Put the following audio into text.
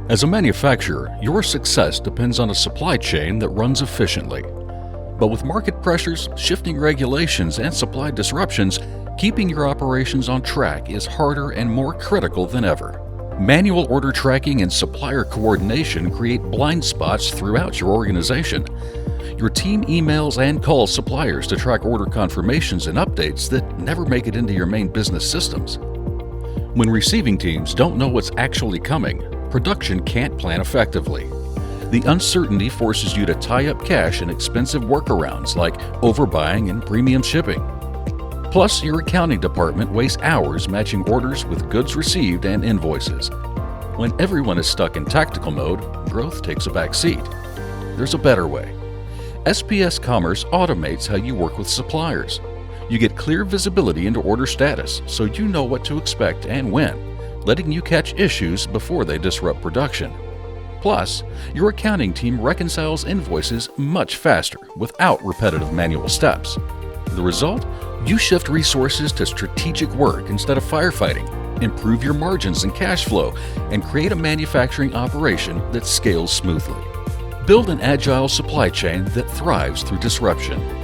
As a manufacturer, your success depends on a supply chain that runs efficiently. But with market pressures, shifting regulations, and supply disruptions, keeping your operations on track is harder and more critical than ever. Manual order tracking and supplier coordination create blind spots throughout your organization. Your team emails and calls suppliers to track order confirmations and updates that never make it into your main business systems. When receiving teams don't know what's actually coming, production can't plan effectively. The uncertainty forces you to tie up cash in expensive workarounds like overbuying and premium shipping. Plus, your accounting department wastes hours matching orders with goods received and invoices. When everyone is stuck in tactical mode, growth takes a back seat. There's a better way. SPS Commerce automates how you work with suppliers. You get clear visibility into order status, so you know what to expect and when, letting you catch issues before they disrupt production. Plus, your accounting team reconciles invoices much faster without repetitive manual steps. The result? You shift resources to strategic work instead of firefighting, improve your margins and cash flow, and create a manufacturing operation that scales smoothly. Build an agile supply chain that thrives through disruption.